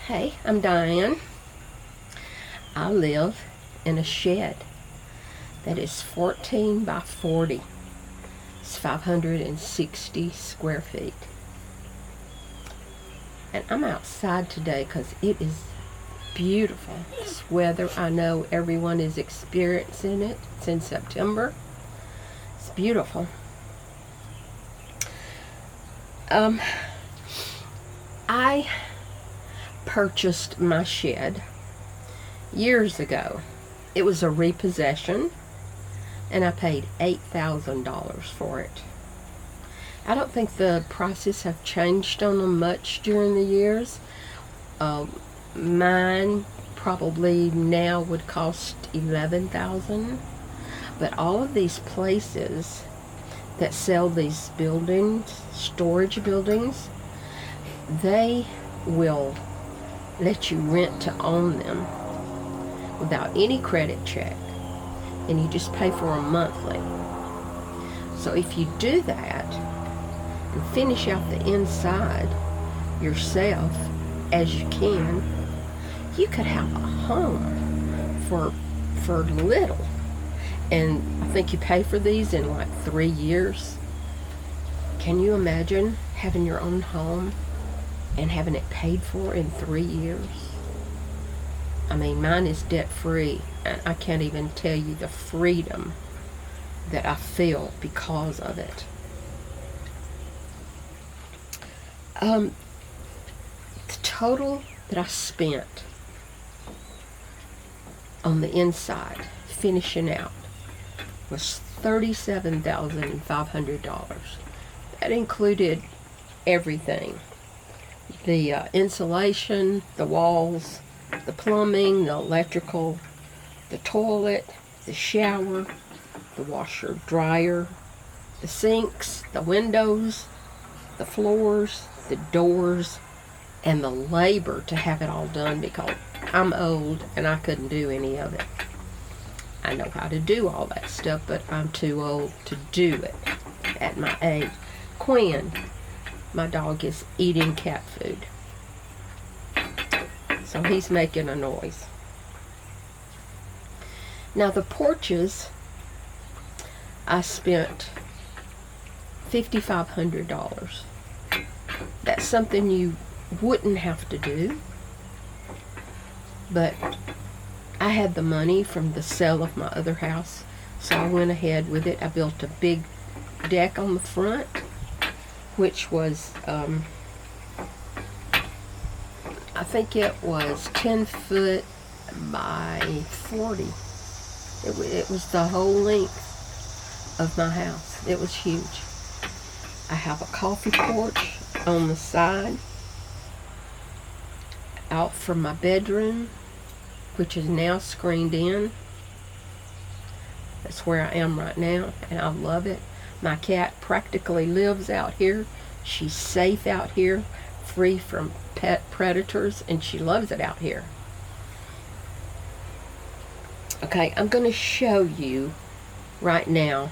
Hey, I'm Diane. I live in a shed that is 14 by 40. It's 560 square feet. And I'm outside today because it is beautiful. This weather, I know everyone is experiencing it. It's in September. It's beautiful. I purchased my shed years ago. It was a repossession, and I paid $8,000 for it. I don't think the prices have changed on them much during the years. Mine probably now would cost $11,000, but all of these places that sell these buildings, storage buildings, they will let you rent to own them without any credit check, and you just pay for them monthly. So if you do that and finish out the inside yourself as you can, you could have a home for little. And I think you pay for these in like 3 years. Can you imagine having your own home and having it paid for in 3 years? I mean, mine is debt-free, and I can't even tell you the freedom that I feel because of it. The total that I spent on the inside, finishing out, was $37,500. That included everything. The insulation, the walls, the plumbing, the electrical, the toilet, the shower, the washer, dryer, the sinks, the windows, the floors, the doors, and the labor to have it all done, because I'm old and I couldn't do any of it. I know how to do all that stuff, but I'm too old to do it at my age. Quinn, my dog, is eating cat food, so he's making a noise. Now the porches, I spent $5,500. That's something you wouldn't have to do, but I had the money from the sale of my other house, so I went ahead with it. I built a big deck on the front, which was I think it was 10 foot by 40. It was the whole length of my house. It was huge. I have a coffee porch on the side out from my bedroom, which is now screened in. That's where I am right now, and I love it. My cat practically lives out here. She's safe out here, free from pet predators, and she loves it out here. Okay, I'm going to show you right now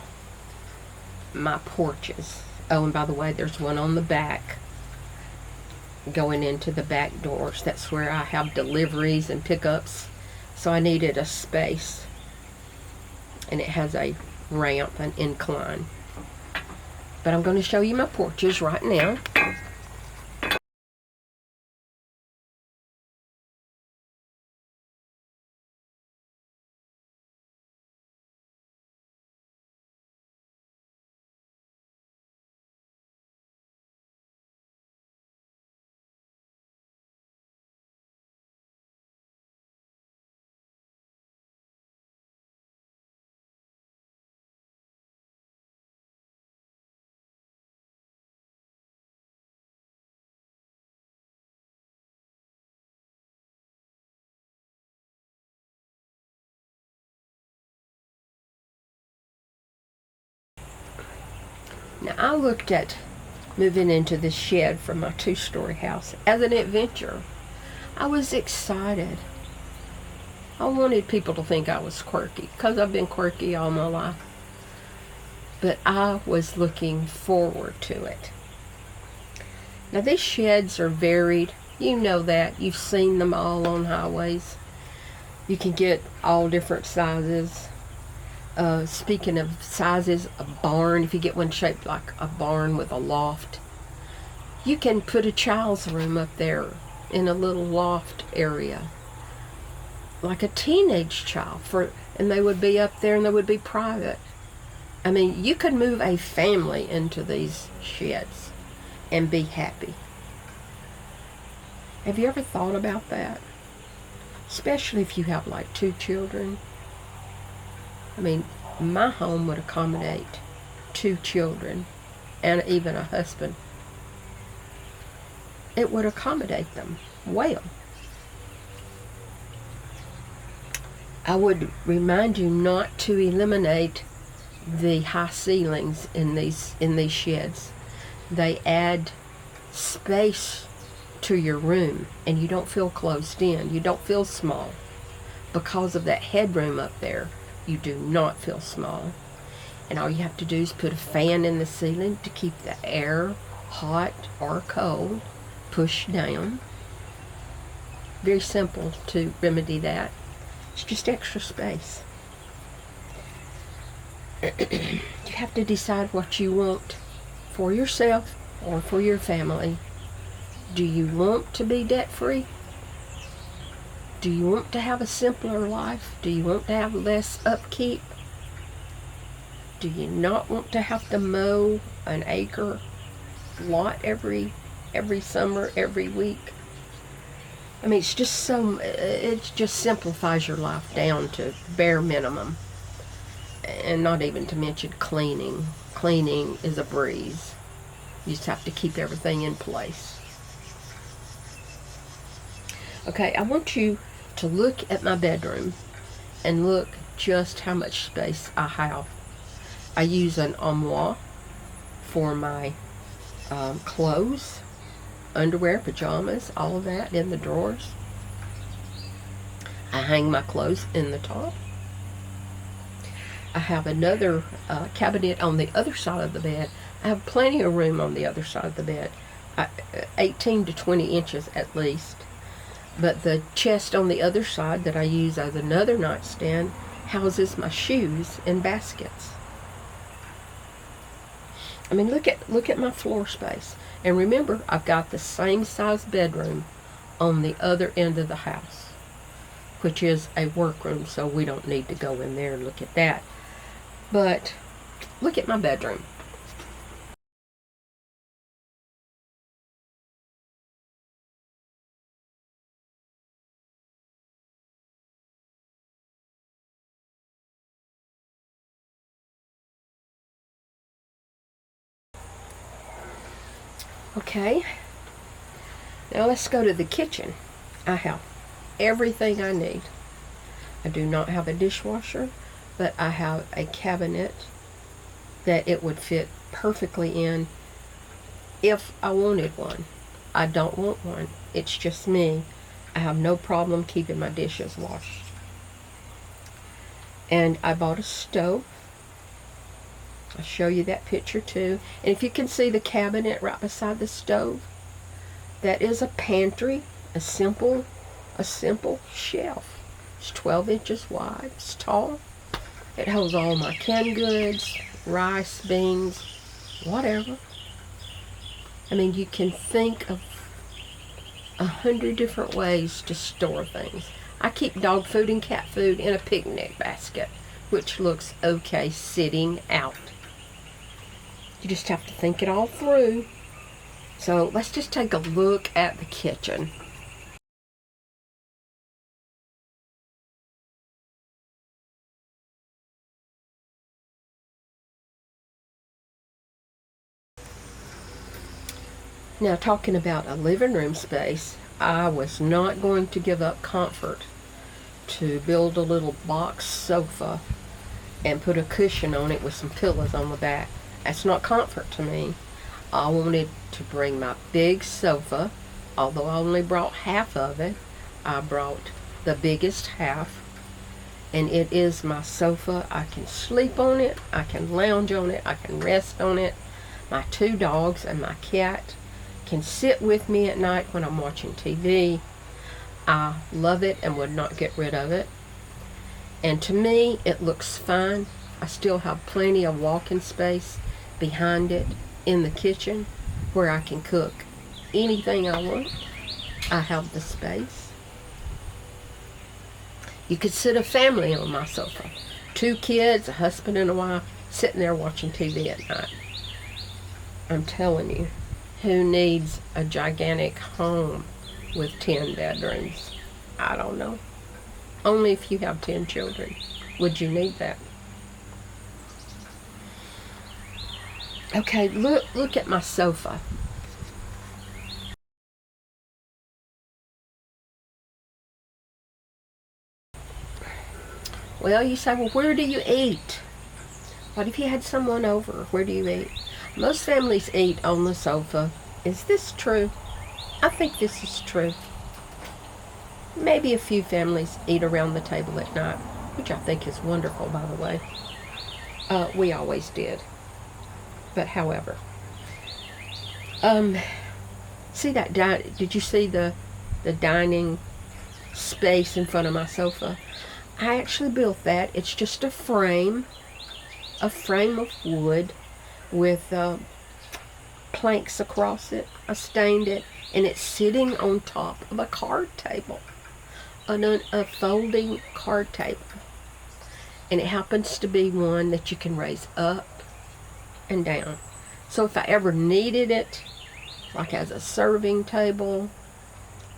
my porches. Oh, and by the way, there's one on the back going into the back doors. That's where I have deliveries and pickups, so I needed a space, and it has a ramp, an incline. But I'm going to show you my porches right now. Now, I looked at moving into this shed from my 2-story house as an adventure. I was excited. I wanted people to think I was quirky, because I've been quirky all my life. But I was looking forward to it. Now, these sheds are varied You know that. You've seen them all on highways. You can get all different sizes. Speaking of sizes, a barn, if you get one shaped like a barn with a loft, you can put a child's room up there in a little loft area, like a teenage child, and they would be up there and they would be private. I mean, you could move a family into these sheds and be happy. Have you ever thought about that? Especially if you have like 2 children. I mean, my home would accommodate 2 children and even a husband. It would accommodate them well. I would remind you not to eliminate the high ceilings in these sheds. They add space to your room, and you don't feel closed in. You don't feel small. Because of that headroom up there, you do not feel small. And all you have to do is put a fan in the ceiling to keep the air hot or cold, push down. Very simple to remedy that. It's just extra space. You have to decide what you want for yourself or for your family. Do you want to be debt-free? Do you want to have a simpler life? Do you want to have less upkeep? Do you not want to have to mow an acre lot every summer, every week? I mean, it just simplifies your life down to bare minimum. And not even to mention cleaning. Cleaning is a breeze. You just have to keep everything in place. Okay, I want you to look at my bedroom and look just how much space I have. I use an armoire for my clothes, underwear, pajamas, all of that in the drawers. I hang my clothes in the top. I have another cabinet on the other side of the bed. I have plenty of room on the other side of the bed, 18 to 20 inches at least. But the chest on the other side that I use as another nightstand houses my shoes in baskets. I mean, look at my floor space. And remember, I've got the same size bedroom on the other end of the house, which is a workroom, so we don't need to go in there and look at that. But look at my bedroom. Okay, now let's go to the kitchen. I have everything I need. I do not have a dishwasher, but I have a cabinet that it would fit perfectly in if I wanted one. I don't want one. It's just me. I have no problem keeping my dishes washed. And I bought a stove. I'll show you that picture too. And if you can see the cabinet right beside the stove, that is a pantry, a simple shelf. It's 12 inches wide. It's tall. It holds all my canned goods, rice, beans, whatever. I mean, you can think of 100 different ways to store things. I keep dog food and cat food in a picnic basket, which looks okay sitting out. You just have to think it all through. So let's just take a look at the kitchen. Now, talking about a living room space, I was not going to give up comfort to build a little box sofa and put a cushion on it with some pillows on the back. That's not comfort to me. I wanted to bring my big sofa, although I only brought half of it. I brought the biggest half, and it is my sofa. I can sleep on it, I can lounge on it, I can rest on it. My 2 dogs and my cat can sit with me at night when I'm watching TV. I love it and would not get rid of it. And to me, it looks fine. I still have plenty of walk-in space behind it in the kitchen where I can cook anything I want. I have the space. You could sit a family on my sofa. 2 kids, a husband and a wife, sitting there watching TV at night. I'm telling you, who needs a gigantic home with 10 bedrooms? I don't know. Only if you have 10 children would you need that. Okay, look at my sofa. Well, you say, well, where do you eat? What if you had someone over? Where do you eat? Most families eat on the sofa. Is this true? I think this is true. Maybe a few families eat around the table at night, which I think is wonderful, by the way. We always did. But however, see that did you see the dining space in front of my sofa? I actually built that. It's just a frame of wood with planks across it. I stained it, and it's sitting on top of a card table, a folding card table. And it happens to be one that you can raise up and down. So if I ever needed it, like as a serving table,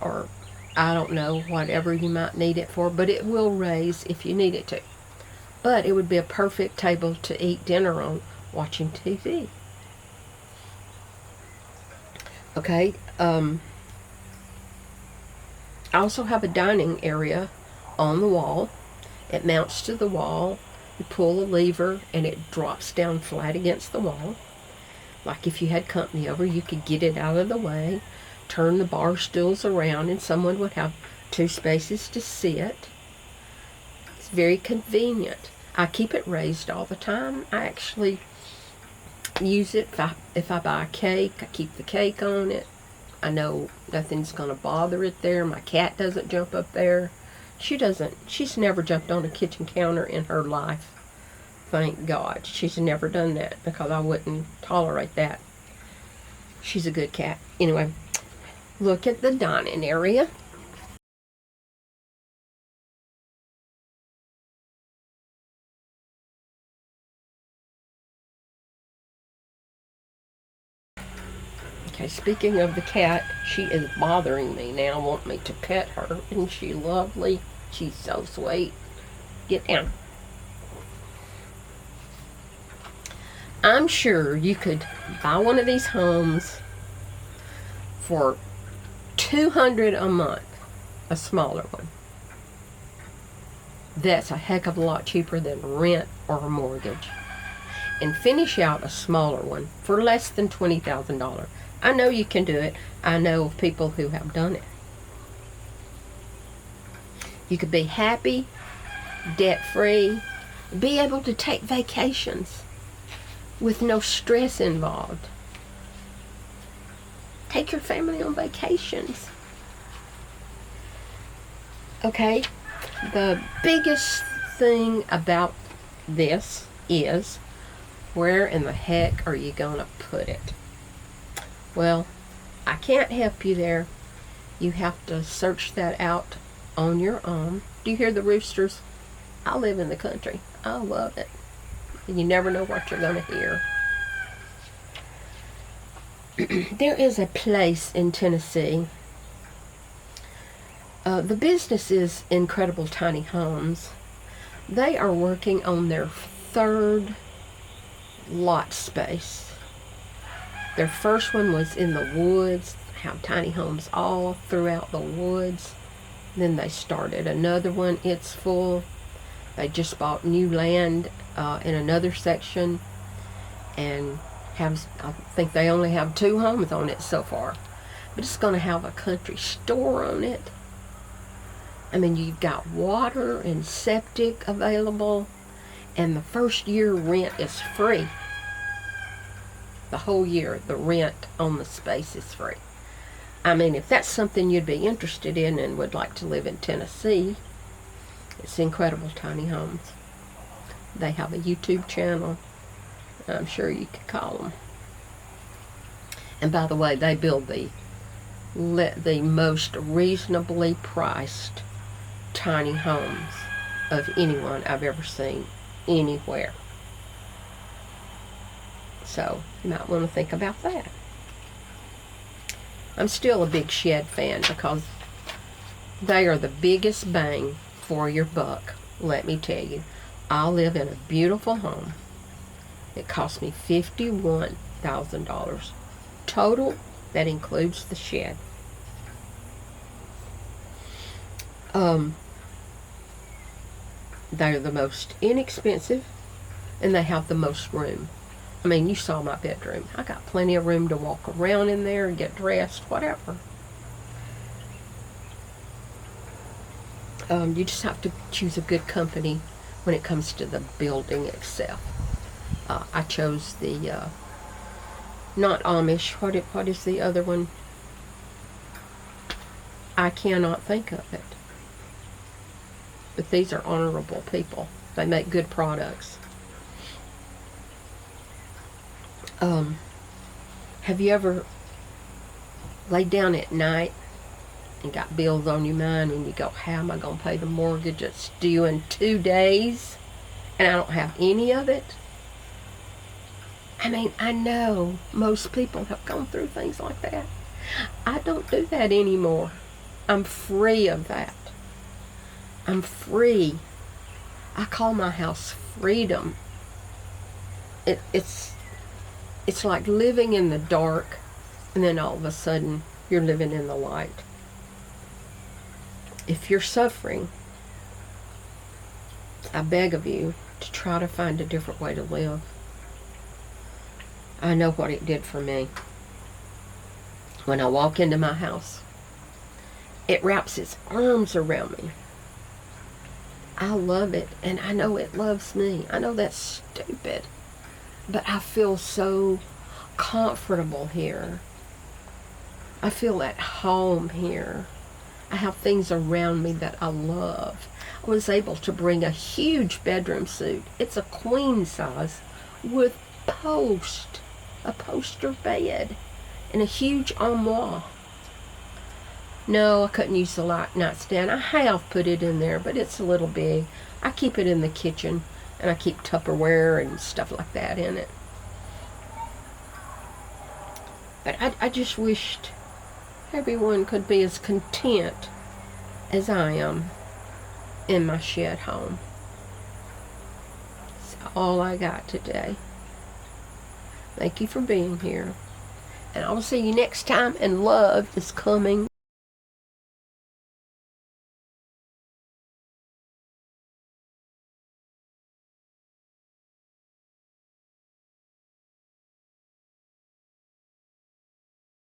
or I don't know, whatever you might need it for, but it will raise if you need it to. But it would be a perfect table to eat dinner on, watching TV. Okay, I also have a dining area on the wall. It mounts to the wall. You pull a lever and it drops down flat against the wall. Like if you had company over, you could get it out of the way, turn the bar stools around, and someone would have 2 spaces to sit. It's very convenient. I keep it raised all the time. I actually use it if I buy a cake. I keep the cake on it. I know nothing's going to bother it there. My cat doesn't jump up there. She's never jumped on a kitchen counter in her life. Thank God. She's never done that because I wouldn't tolerate that. She's a good cat. Anyway, look at the dining area. Okay, speaking of the cat, she is bothering me now, want me to pet her. Isn't she lovely? She's so sweet. Get down. I'm sure you could buy one of these homes for $200 a month, a smaller one. That's a heck of a lot cheaper than rent or a mortgage. And finish out a smaller one for less than $20,000. I know you can do it. I know of people who have done it. You could be happy, debt-free, be able to take vacations with no stress involved. Take your family on vacations. Okay, the biggest thing about this is, where in the heck are you going to put it? Well, I can't help you there. You have to search that out on your own. Do you hear the roosters? I live in the country. I love it. And you never know what you're going to hear. There is a place in Tennessee. The business is Incredible Tiny Homes. They are working on their 3rd lot space. Their first one was in the woods, have tiny homes all throughout the woods. Then they started another one. It's full. They just bought new land in another section, and I think they only have 2 homes on it so far. But it's going to have a country store on it. I mean, you've got water and septic available, and the first year rent is free. The whole year, the rent on the space is free. I mean, if that's something you'd be interested in and would like to live in Tennessee, it's Incredible Tiny Homes. They have a YouTube channel. I'm sure you could call them. And by the way, they build the most reasonably priced tiny homes of anyone I've ever seen anywhere. So you might want to think about that. I'm still a big shed fan because they are the biggest bang for your buck, let me tell you. I live in a beautiful home. It cost me $51,000 total. That includes the shed. They're the most inexpensive, and they have the most room. I mean, you saw my bedroom. I got plenty of room to walk around in there and get dressed, whatever. You just have to choose a good company when it comes to the building itself. I chose the, not Amish, what is the other one? I cannot think of it. But these are honorable people. They make good products. Have you ever laid down at night and got bills on your mind and you go, how am I going to pay the mortgage? It's due in 2 days and I don't have any of it? I mean, I know most people have gone through things like that. I don't do that anymore. I'm free of that. I'm free. I call my house freedom. It's like living in the dark and then all of a sudden you're living in the light. If you're suffering, I beg of you to try to find a different way to live. I know what it did for me. When I walk into my house, it wraps its arms around me. I love it, and I know it loves me. I know that's stupid, but I feel so comfortable here. I feel at home here. I have things around me that I love. I was able to bring a huge bedroom suite. It's a queen size with a poster bed, and a huge armoire. No, I couldn't use the nightstand. I have put it in there, but it's a little big. I keep it in the kitchen, and I keep Tupperware and stuff like that in it. But I just wished everyone could be as content as I am in my shed home. That's all I got today. Thank you for being here. And I will see you next time, and love is coming.